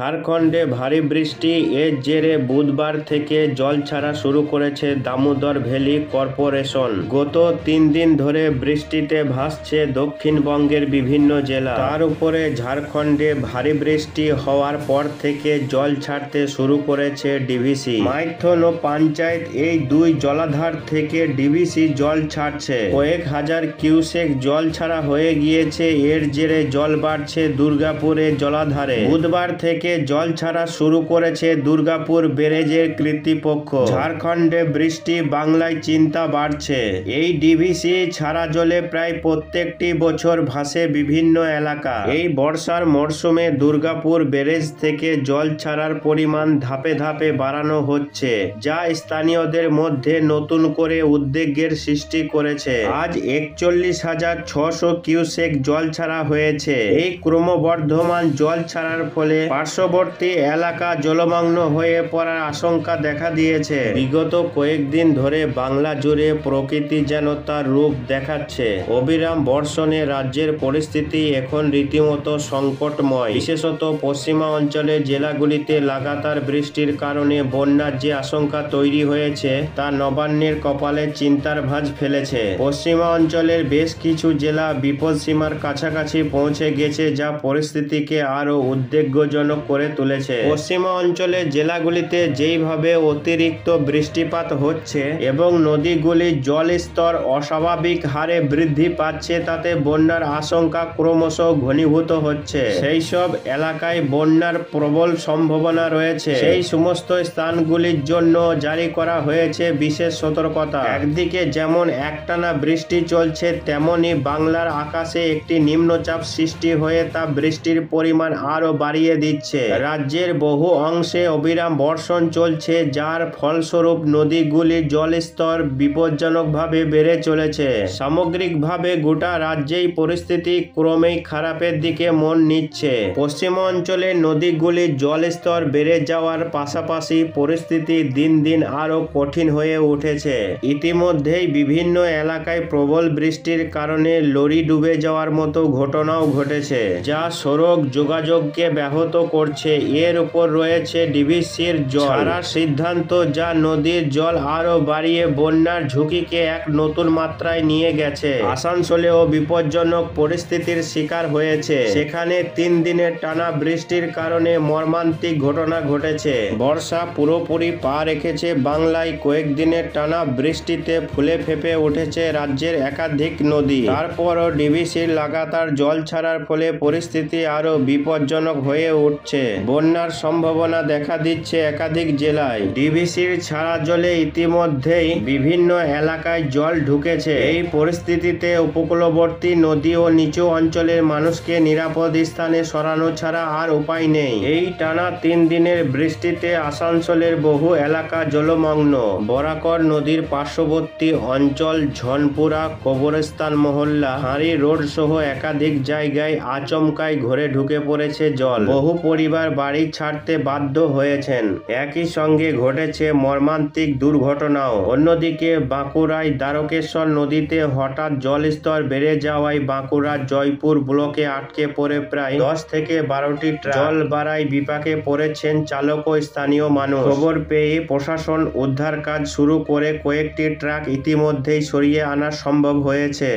ঝাড়খণ্ডে ভারী বৃষ্টি এর জেরে বুধবার থেকে জল ছাড়া শুরু করেছে দামোদর ভ্যালি কর্পোরেশন। গত 3 দিন ধরে বৃষ্টিতে ভাসছে দক্ষিণবঙ্গের বিভিন্ন জেলা। তার উপরে ঝাড়খণ্ডে ভারী বৃষ্টি হওয়ার পর থেকে জল ছাড়তে শুরু করেছে ডিভিসি। মাইথন ও পঞ্চায়েত এই দুই জলাধার থেকে ডিভিসি জল ছাড়ছে। কয়েক হাজার কিউসেক জল ছাড়া হয়ে গিয়েছে। এর জেরে জল বাড়ছে দুর্গাপুরে জলাধারে। বুধবার থেকে জল ছাড়া শুরু করেছে দুর্গাপুর ব্যারেজের কর্তৃপক্ষ। ঝাড়খণ্ডে বৃষ্টি বাংলায় চিন্তা বাড়ছে। এই ডিভিসি ছাড়া জলে প্রায় প্রত্যেকটি বছর ভাসে বিভিন্ন এলাকা। এই বর্ষার মরশুমে দুর্গাপুর ব্যারেজ থেকে জল ছাড়ার পরিমাণ ধাপে ধাপে বাড়ানো হচ্ছে, যা স্থানীয়দের মধ্যে নতুন করে উদ্বেগের সৃষ্টি করেছে। আজ 41,600 কিউসেক জল ছাড়া হয়েছে। এই ক্রমবর্ধমান জল ছাড়ার ফলে পার্শ্ববর্তী এলাকা জলমগ্ন হয়ে পড়ার আশঙ্কা দেখা দিয়েছে। বিগত কয়েকদিন ধরে বাংলা জুড়ে প্রকৃতি যেন তার রূপ দেখাচ্ছে। অবিরাম বর্ষণে রাজ্যের পরিস্থিতি এখন রীতিমতো সংকটময়। বিশেষত পশ্চিমা অঞ্চলের জেলাগুলিতে লাগাতার বৃষ্টির কারণে বন্যার যে আশঙ্কা তৈরি হয়েছে তা নবান্নের কপালে চিন্তার ভাঁজ ফেলেছে। পশ্চিমা অঞ্চলের বেশ কিছু জেলা বিপদসীমার কাছাকাছি পৌঁছে গেছে, যা পরিস্থিতিকে আরো উদ্বেগজনক করে তুলেছে। পশ্চিমা অঞ্চলের জেলাগুলিতে যেইভাবে অতিরিক্ত বৃষ্টিপাত হচ্ছে এবং নদীগুলির জল স্তর অস্বাভাবিক হারে বৃদ্ধি পাচ্ছে, তাতে বন্যার আশঙ্কা ক্রমশ ঘনীভূত হচ্ছে। সেই সব এলাকায় বন্যার প্রবল সম্ভাবনা রয়েছে। সেই সমস্ত স্থানগুলির জন্য জারি করা হয়েছে বিশেষ সতর্কতা। একদিকে যেমন একটানা বৃষ্টি চলছে, তেমনি বাংলার আকাশে একটি নিম্নচাপ সৃষ্টি হয়ে তা বৃষ্টির পরিমাণ আরো বাড়িয়ে দিচ্ছে। রাজ্যের বহু অংশে অবিরাম বর্ষণ চলছে, যার ফলস্বরূপ নদীগুলির জলস্তর বিপজ্জনকভাবে বেড়ে চলেছে। সামগ্রিকভাবে গোটা রাজ্যেই পরিস্থিতি ক্রমেই খারাপের দিকে মন নিচ্ছে। পশ্চিমাঞ্চলের নদীগুলির জলস্তর বেড়ে যাওয়ার পাশাপাশি পরিস্থিতি দিন দিন আরো কঠিন হয়ে উঠেছে। ইতিমধ্যেই বিভিন্ন এলাকায় প্রবল বৃষ্টির কারণে লরি ডুবে যাওয়ার মতো ঘটনাও ঘটেছে, যা সড়ক যোগাযোগকে ব্যাহত করছে। এর উপর রয়েছে ডিভিসির জল ছাড়ার সিদ্ধান্ত, যা নদীর জল আরো বাড়িয়ে বন্যার ঝুঁকিকে এক নতুন মাত্রায় নিয়ে গেছে। আসানসোলেও বিপজ্জনক পরিস্থিতির শিকার হয়েছে। সেখানে 3 দিনের টানা বৃষ্টির কারণে মর্মান্তিক ঘটনা ঘটেছে। বর্ষা পুরোপুরি পা রেখেছে বাংলায়। কয়েকদিনের টানা বৃষ্টিতে ফুলে ফেঁপে উঠেছে রাজ্যের একাধিক নদী। তারপরও ডিভিসির লাগাতার জল ছাড়ার ফলে পরিস্থিতি আরো বিপজ্জনক হয়ে উঠছে। বন্যার সম্ভাবনা দেখা দিচ্ছে একাধিক জেলায়। ডিভিসির ছাড়া জলে ইতিমধ্যেই বিভিন্ন এলাকায় জল ঢুকেছে। এই পরিস্থিতিতে উপকূলবর্তী নদী ও নিচু অঞ্চলের মানুষকে নিরাপদ স্থানে সরানো ছাড়া আর উপায় নেই। এই টানা 3 দিনের বৃষ্টিতে আসানসোলের বহু এলাকা জলমগ্ন। বরাকর নদীর পার্শ্ববর্তী অঞ্চল ঝনপুরা, কবরস্থান মহল্লা, হাঁড়ি রোড সহ একাধিক জায়গায় আচমকাই ঘরে ঢুকে পড়েছে জল। বহু পরিবার বাড়ি ছাড়তে বাধ্য হয়েছেন। একই সঙ্গে ঘটেছে মর্মান্তিক দুর্ঘটনাও। অন্যদিকে বাঁকুড়ায় দ্বারকেশ্বর নদীতে হঠাৎ জলস্তর বেড়ে যাওয়ায় বাঁকুড়া জয়পুর ব্লকে আটকে পড়ে প্রায় 10 থেকে 12টি ট্রাক। জল বাড়ায় বিপাকে পড়েছেন চালক ও স্থানীয় মানুষ। খবর পেয়ে প্রশাসন উদ্ধার কাজ শুরু করে কয়েকটি ট্রাক ইতিমধ্যেই সরিয়ে আনা সম্ভব হয়েছে।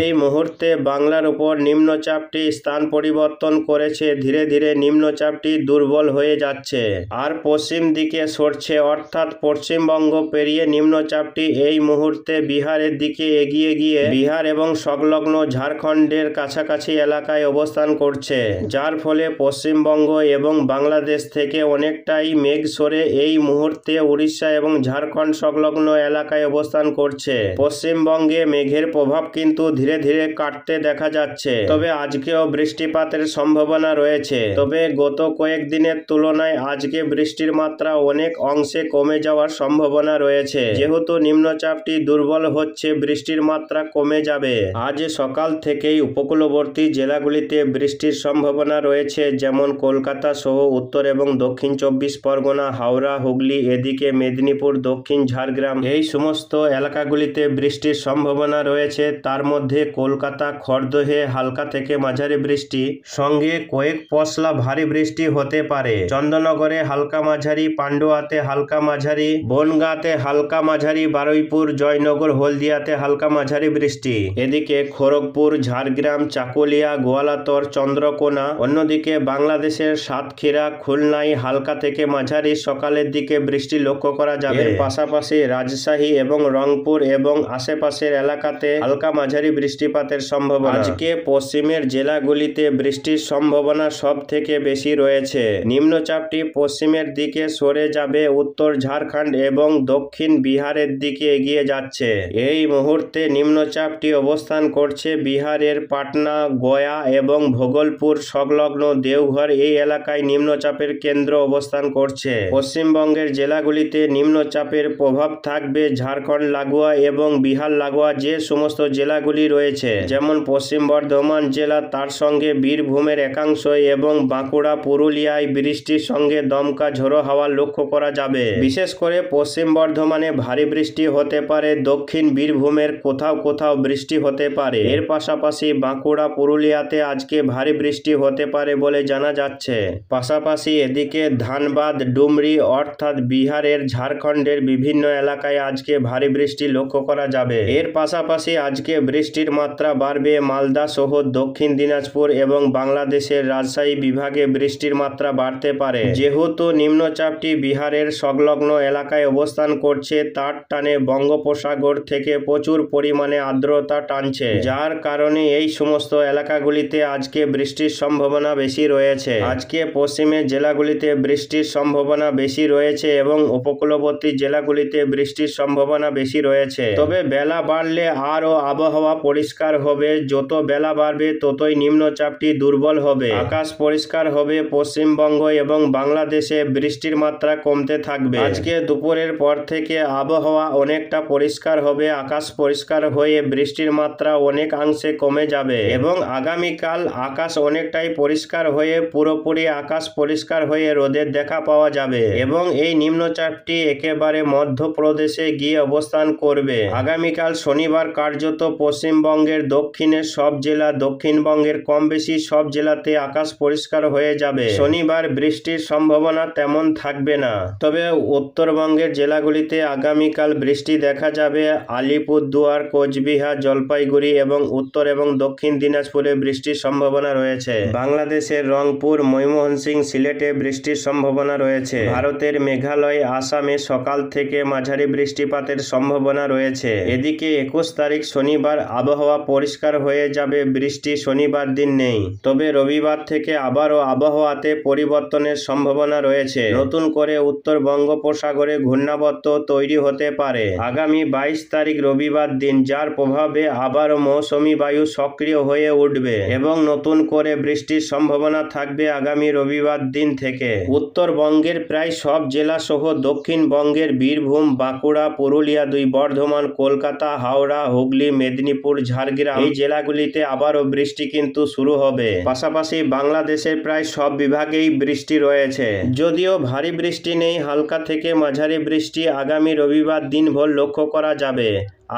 এই মুহূর্তে বাংলার উপর নিম্নচাপটি স্থান পরিবর্তন করেছে। ধীরে ধীরে নিম্নচাপটি দুর্বল হয়ে যাচ্ছে আর পশ্চিম দিকে সরছে, অর্থাৎ পশ্চিমবঙ্গ পেরিয়ে নিম্নচাপটি এই মুহূর্তে বিহারের দিকে এগিয়ে গিয়ে বিহার এবং সংলগ্ন ঝাড়খণ্ডের কাছাকাছি এলাকায় অবস্থান করছে, যার ফলে পশ্চিমবঙ্গ এবং বাংলাদেশ থেকে অনেকটাই মেঘ সরে এই মুহূর্তে উড়িষ্যা এবং ঝাড়খণ্ড সংলগ্ন এলাকায় অবস্থান করছে। পশ্চিমবঙ্গে মেঘের প্রভাব কিন্তু ধীরে ধীরে কাটতে দেখা যাচ্ছে। তবে আজকেও বৃষ্টিপাতের সম্ভাবনা রয়েছে। তবে গত কয়েকদিনের তুলনায় আজকে বৃষ্টির মাত্রা অনেক অংশে কমে যাওয়ার সম্ভাবনা রয়েছে। যেহেতু নিম্নচাপটি দুর্বল হচ্ছে, বৃষ্টির মাত্রা কমে যাবে। আজ সকাল থেকেই উপকূলবর্তী জেলাগুলিতে বৃষ্টির সম্ভাবনা রয়েছে, যেমন কলকাতা সহ উত্তর এবং দক্ষিণ 24 পরগনা, হাওড়া, হুগলি, এদিকে মেদিনীপুর, দক্ষিণ ঝাড়গ্রাম, এই সমস্ত এলাকাগুলিতে বৃষ্টির সম্ভাবনা রয়েছে। তার মধ্যে কলকাতা খড়দহে হালকা থেকে মাঝারি বৃষ্টি, সঙ্গে কয়েক পশলা ভারী বৃষ্টি বৃষ্টি হতে পারে। চন্দননগরে হালকা মাঝারি, পান্ডুয়াতে হালকা মাঝারি, বনগাঁতে হালকা মাঝারি, বারুইপুর, জয়নগর, হলদিয়াতে হালকা মাঝারি বৃষ্টি। এদিকে খড়গপুর, ঝাড়গ্রাম, চাকুলিয়া, গোয়ালাতর, চন্দ্রকোনা, অন্যদিকে বাংলাদেশের সাতক্ষীরা, খুলনায় হালকা থেকে মাঝারি সকালের দিকে বৃষ্টি লক্ষ্য করা যাবে। এর পাশাপাশি রাজশাহী এবং রংপুর এবং আশেপাশের এলাকাতে হালকা মাঝারি বৃষ্টিপাতের সম্ভাবনা। আজকে পশ্চিমের জেলাগুলিতে বৃষ্টির সম্ভাবনা সব থেকে বেশি রয়েছে। নিম্নচাপটি পশ্চিমের দিকে সরে যাবে, উত্তর ঝাড়খণ্ড এবং দক্ষিণ বিহারের দিকে এগিয়ে যাচ্ছে। এই মুহূর্তে নিম্নচাপটি অবস্থান করছে বিহারের পাটনা, গয়া এবং ভোগলপুর সংলগ্ন দেওঘর এই এলাকায় নিম্নচাপের কেন্দ্র অবস্থান করছে। পশ্চিমবঙ্গের জেলাগুলিতে নিম্নচাপের প্রভাব থাকবে ঝাড়খণ্ড লাগোয়া এবং বিহার লাগোয়া যে সমস্ত জেলাগুলি রয়েছে, যেমন পশ্চিম বর্ধমান জেলা, তার সঙ্গে বীরভূমের একাংশ এবং বাঁকুড়া, পুরুলিয়ায় বৃষ্টির সঙ্গে দমকা ঝোড়ো হাওয়া লক্ষ্য করা যাবে। বিশেষ করে পশ্চিম বর্ধমানে ভারী বৃষ্টি হতে পারে, দক্ষিণ বীরভূমের কোথাও কোথাও বৃষ্টি হতে পারে। এর পাশাপাশি বাঁকুড়া, পুরুলিয়াতে আজকে ভারী বৃষ্টি হতে পারে বলে জানা যাচ্ছে। পাশাপাশি এদিকে ধানবাদ, ডুমরি অর্থাৎ বিহারের, ঝাড়খণ্ডের বিভিন্ন এলাকায় আজকে ভারী বৃষ্টি লক্ষ্য করা যাবে। এর পাশাপাশি আজকে বৃষ্টির মাত্রা বাড়বে মালদা সহ দক্ষিণ দিনাজপুর এবং বাংলাদেশের রাজশাহী বিভাগে বৃষ্টির মাত্রা বাড়তে পারে। যেহেতু নিম্নচাপটি বিহারের সংলগ্ন এলাকায় অবস্থান করছে, তার টানে বঙ্গোপসাগর থেকে প্রচুর পরিমাণে আর্দ্রতা টানছে, যার কারণে এই সমস্ত এলাকাগুলিতে আজকে বৃষ্টির সম্ভাবনা বেশি রয়েছে। আজকে পশ্চিমের জেলাগুলিতে বৃষ্টির সম্ভাবনা বেশি রয়েছে এবং উপকূলবর্তী জেলাগুলিতে বৃষ্টির সম্ভাবনা বেশি রয়েছে। তবে বেলা বাড়লে আরও আবহাওয়া পরিষ্কার হবে। যত বেলা বাড়বে ততই নিম্নচাপটি দুর্বল হবে, আকাশ পরিষ্কার হবে। পশ্চিমবঙ্গ এবং বাংলাদেশে বৃষ্টির মাত্রা কমতে থাকবে। আজকে দুপুরের পর থেকে আবহাওয়া অনেকটা পরিষ্কার হবে, আকাশ পরিষ্কার হয়ে বৃষ্টির মাত্রা অনেকাংশে কমে যাবে এবং আগামীকাল আকাশ অনেকটাই পরিষ্কার হয়ে পুরোপুরি আকাশ পরিষ্কার হয়ে রোদের দেখা পাওয়া যাবে এবং এই নিম্নচাপটি একেবারে মধ্যপ্রদেশে গিয়ে অবস্থান করবে। আগামীকাল শনিবার কার্যত পশ্চিমবঙ্গের দক্ষিণের সব জেলা, দক্ষিণবঙ্গের কম বেশি সব জেলাতে আকাশ পরিষ্কার হয়ে যাবে। শনিবার বৃষ্টির সম্ভাবনা তেমন থাকবে না, তবে উত্তরবঙ্গের জেলাগুলিতে আগামীকাল বৃষ্টি দেখা যাবে। আলিপুরদুয়ার, কোচবিহার, জলপাইগুড়ি এবং উত্তর এবং দক্ষিণ দিনাজপুরে বৃষ্টির সম্ভাবনা রয়েছে। বাংলাদেশের রংপুর, ময়মনসিং, সিলেটে বৃষ্টির সম্ভাবনা রয়েছে। ভারতের মেঘালয়, আসামে সকাল থেকে মাঝারি বৃষ্টিপাতের সম্ভাবনা রয়েছে। এদিকে 21 তারিখ শনিবার আবহাওয়া পরিষ্কার হয়ে যাবে, বৃষ্টি শনিবার দিন নেই। তবে রবিবার থেকে আবারও আবহাওয়াতে পরিবর্তনের সম্ভাবনা রয়েছে। নতুন করে উত্তর বঙ্গোপসাগরে ঘূর্ণাবর্ত তৈরি হতে পারে আগামী 22 তারিখ রবিবার দিন, যার প্রভাবে আবারও মৌসুমী বায়ু সক্রিয় হয়ে উঠবে এবং নতুন করে বৃষ্টির সম্ভাবনা থাকবে আগামী রবিবার দিন থেকে। উত্তরবঙ্গের প্রায় সব জেলা সহ দক্ষিণবঙ্গের বীরভূম, বাঁকুড়া, পুরুলিয়া, 2 বর্ধমান, কলকাতা, হাওড়া, হুগলি, মেদিনীপুর, ঝাড়গ্রাম এই জেলাগুলিতে আবারও বৃষ্টি কিন্তু শুরু হবে। পাশাপাশি বাংলাদেশের প্রায় সব বিভাগেই বৃষ্টি রয়েছে। যদিও ভারী বৃষ্টি নেই, হালকা থেকে মাঝারি বৃষ্টি আগামী রবিবার দিনভর লক্ষ্য করা যাবে।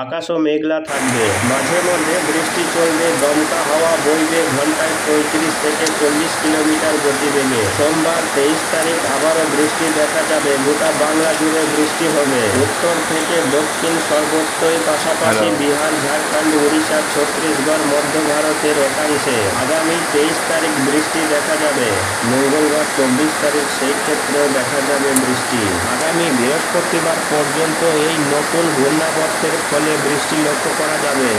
আকাশও মেঘলা থাকবে, মাঝে মধ্যে বৃষ্টি চলবে, দমকা হাওয়া বইবে ঘন্টায় 35 থেকে 40 কিলোমিটার গতিবেগে। সোমবার 23 তারিখ আবারও বৃষ্টি দেখা যাবে, গোটা বাংলা জুড়ে বৃষ্টি হবে, উত্তর থেকে দক্ষিণ সর্বত্রই, পাশাপাশি বিহার, ঝাড়খণ্ড, উড়িষ্যা, ছত্তিশগড়, মধ্য ভারতের একাংশে আগামী 23 তারিখ বৃষ্টি দেখা যাবে। মঙ্গলবার 24 তারিখ সেই ক্ষেত্রেও দেখা যাবে বৃষ্টি। আগামী বৃহস্পতিবার পর্যন্ত এই নতুন ঘূর্ণাবর্তের ফলে বৃষ্টি লক্ষ্য করা যাবে।